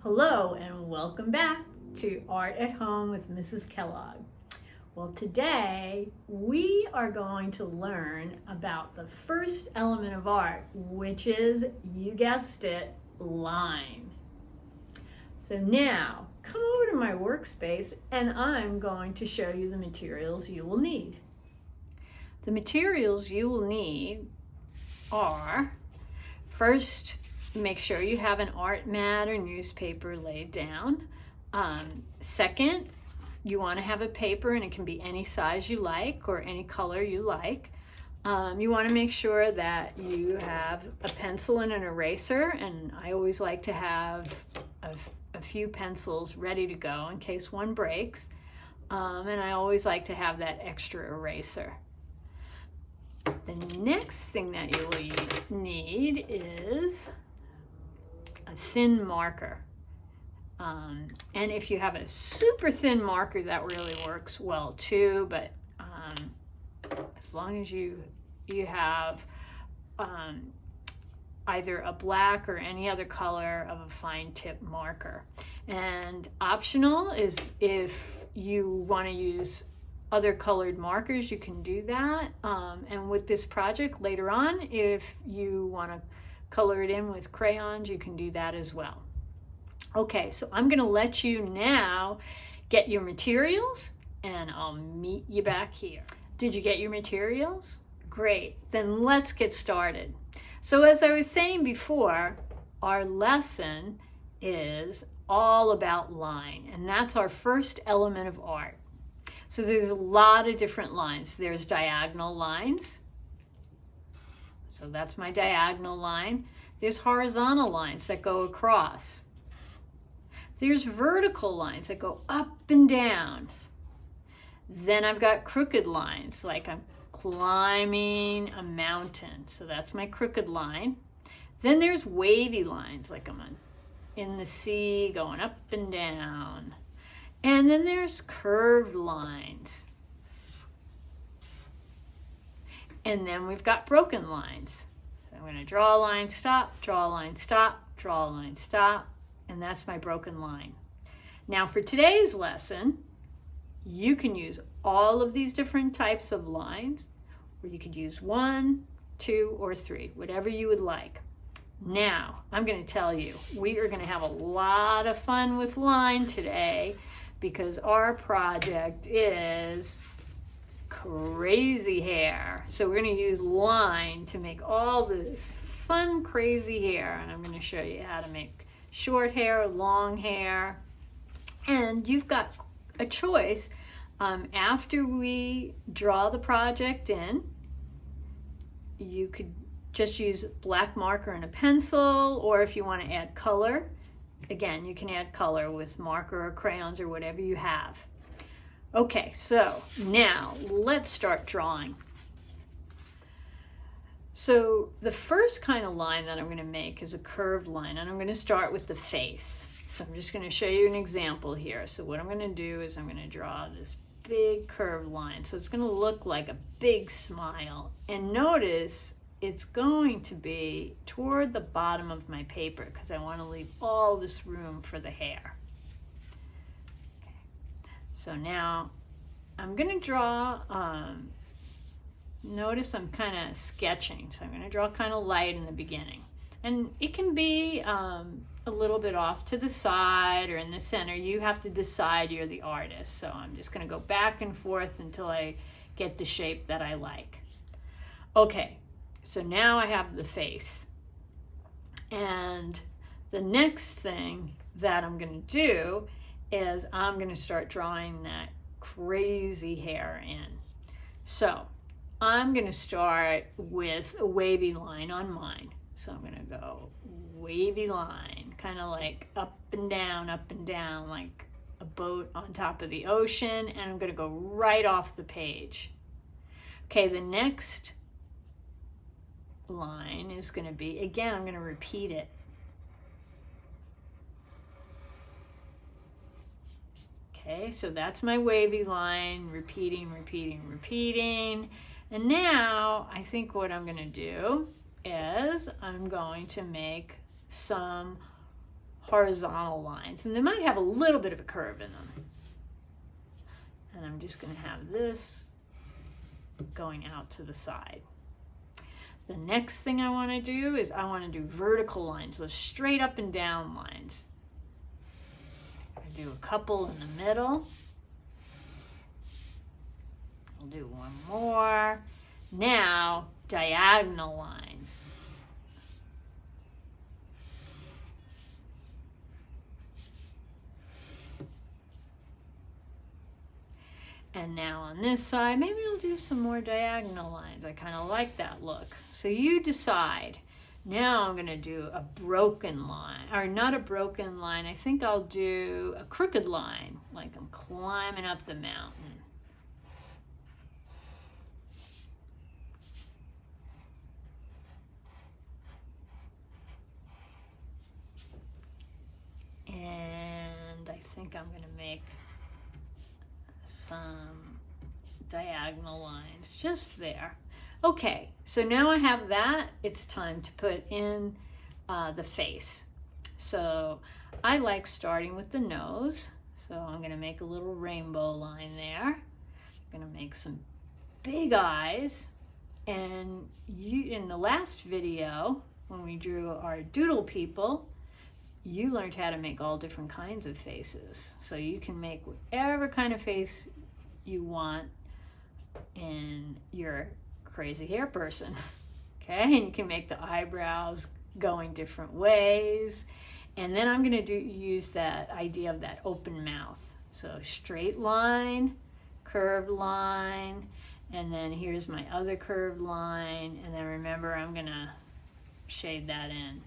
Hello and welcome back to Art at Home with Mrs. Kellogg. Well, today we are going to learn about the first element of art, which is, you guessed it, line. So now, come over to my workspace and I'm going to show you the materials you will need. The materials you will need are, first, make sure you have an art mat or newspaper laid down. Second, you want to have a paper, and it can be any size you like or any color you like. You want to make sure that you have a pencil and an eraser, and I always like to have a few pencils ready to go in case one breaks. And I always like to have that extra eraser. The next thing that you will need is a thin marker. And if you have a super thin marker, that really works well too, but as long as you have either a black or any other color of a fine tip marker. And optional is if you want to use other colored markers, you can do that. And with this project later on, if you want to color it in with crayons, you can do that as well. Okay, so I'm going to let you now get your materials, and I'll meet you back here. Did you get your materials? Great, then let's get started. So as I was saying before, our lesson is all about line, and that's our first element of art. So there's a lot of different lines. There's diagonal lines. So that's my diagonal line. There's horizontal lines that go across. There's vertical lines that go up and down. Then I've got crooked lines, like I'm climbing a mountain. So that's my crooked line. Then there's wavy lines, like I'm in the sea going up and down. And then there's curved lines. And then we've got broken lines. So I'm going to draw a line, stop, draw a line, stop, draw a line, stop, and that's my broken line. Now for today's lesson, you can use all of these different types of lines, or you could use 1, 2, or 3, whatever you would like. Now, I'm going to tell you, we are going to have a lot of fun with line today because our project is crazy hair. So we're going to use line to make all this fun, crazy hair. And I'm going to show you how to make short hair, long hair. And you've got a choice. After we draw the project in, you could just use black marker and a pencil, or if you want to add color, again, you can add color with marker or crayons or whatever you have. Okay, so now let's start drawing. So the first kind of line that I'm going to make is a curved line, and I'm going to start with the face. So I'm just going to show you an example here. So what I'm going to do is I'm going to draw this big curved line. So it's going to look like a big smile. And notice it's going to be toward the bottom of my paper because I want to leave all this room for the hair. So now I'm going to draw, notice I'm kind of sketching. So I'm going to draw kind of light in the beginning. And it can be a little bit off to the side or in the center. You have to decide, you're the artist. So I'm just going to go back and forth until I get the shape that I like. Okay, so now I have the face. And the next thing that I'm going to do is I'm going to start drawing that crazy hair in. So I'm going to start with a wavy line on mine. So I'm going to go wavy line, kind of like up and down, like a boat on top of the ocean, and I'm going to go right off the page. Okay, the next line is going to be, again, I'm going to repeat it. Okay, so that's my wavy line, repeating. And now I think what I'm going to do is I'm going to make some horizontal lines, and they might have a little bit of a curve in them. And I'm just going to have this going out to the side. The next thing I want to do is I want to do vertical lines, those straight up and down lines. I do a couple in the middle. I'll do one more. Now, diagonal lines. And now on this side, maybe I'll do some more diagonal lines. I kind of like that look. So you decide. Now I'm going to do a broken line, or not a broken line. I think I'll do a crooked line, like I'm climbing up the mountain. And I think I'm going to make some diagonal lines just there. Okay, so now I have that. It's time to put in the face. So I like starting with the nose. So I'm going to make a little rainbow line there. I'm going to make some big eyes. And in the last video, when we drew our doodle people, you learned how to make all different kinds of faces. So you can make whatever kind of face you want in your crazy hair person. Okay, and you can make the eyebrows going different ways. And then I'm going to use that idea of that open mouth. So straight line, curved line, and then here's my other curved line. And then remember, I'm going to shade that in.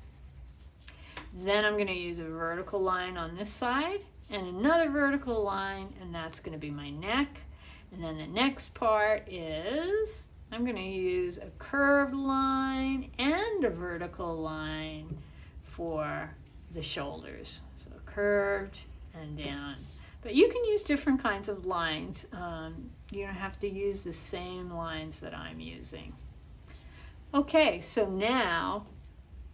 Then I'm going to use a vertical line on this side and another vertical line, and that's going to be my neck. And then the next part is I'm going to use a curved line and a vertical line for the shoulders. So curved and down. But you can use different kinds of lines. You don't have to use the same lines that I'm using. Okay, so now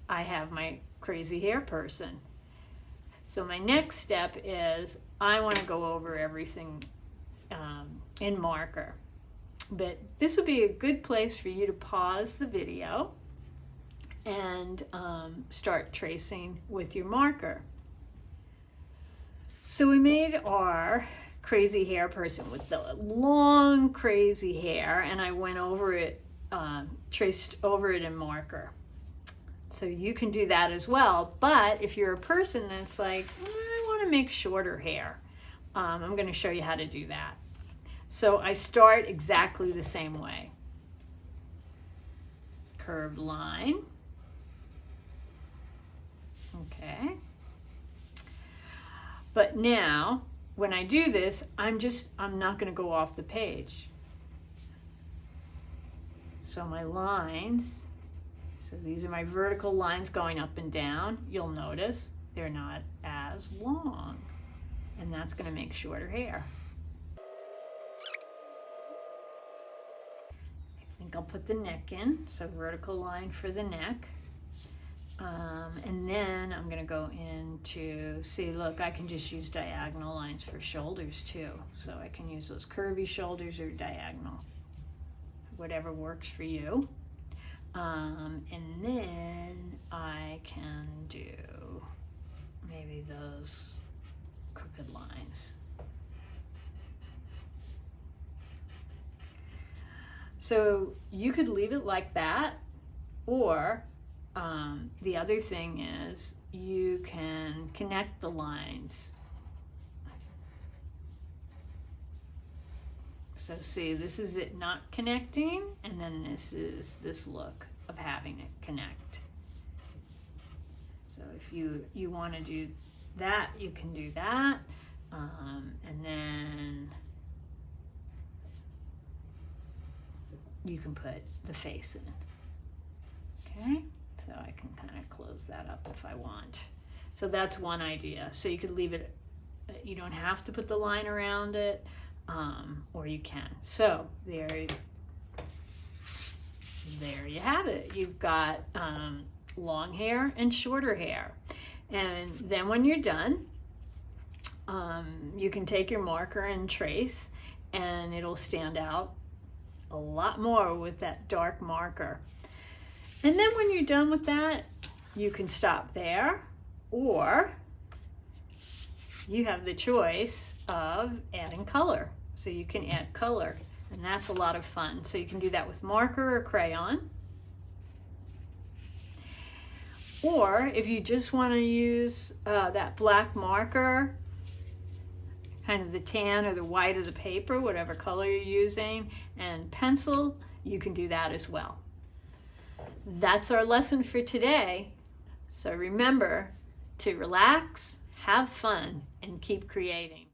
I have my crazy hair person. So my next step is I want to go over everything in marker. But this would be a good place for you to pause the video and start tracing with your marker. So we made our crazy hair person with the long crazy hair, and I went over it, traced over it in marker. So you can do that as well. But if you're a person that's like, I want to make shorter hair, I'm going to show you how to do that. So I start exactly the same way. Curved line. Okay. But now, when I do this, I'm not going to go off the page. So my lines, so these are my vertical lines going up and down. You'll notice they're not as long. And that's going to make shorter hair. I think I'll put the neck in, so vertical line for the neck. And then I'm going to go into, see, look, I can just use diagonal lines for shoulders too. So I can use those curvy shoulders or diagonal, whatever works for you. And then I can do maybe those crooked lines. So you could leave it like that, or the other thing is you can connect the lines. So see, this is it not connecting, and then this is this look of having it connect. So if you want to do that, you can do that, and then you can put the face in. Okay, so I can kind of close that up if I want. So that's one idea. So you could leave it, you don't have to put the line around it, or you can. So there you have it. You've got long hair and shorter hair. And then when you're done, you can take your marker and trace, and it'll stand out a lot more with that dark marker. And then when you're done with that, you can stop there, or you have the choice of adding color. So you can add color, and that's a lot of fun. So you can do that with marker or crayon. Or if you just want to use that black marker, kind of the tan or the white of the paper, whatever color you're using, and pencil, you can do that as well. That's our lesson for today. So remember to relax, have fun, and keep creating.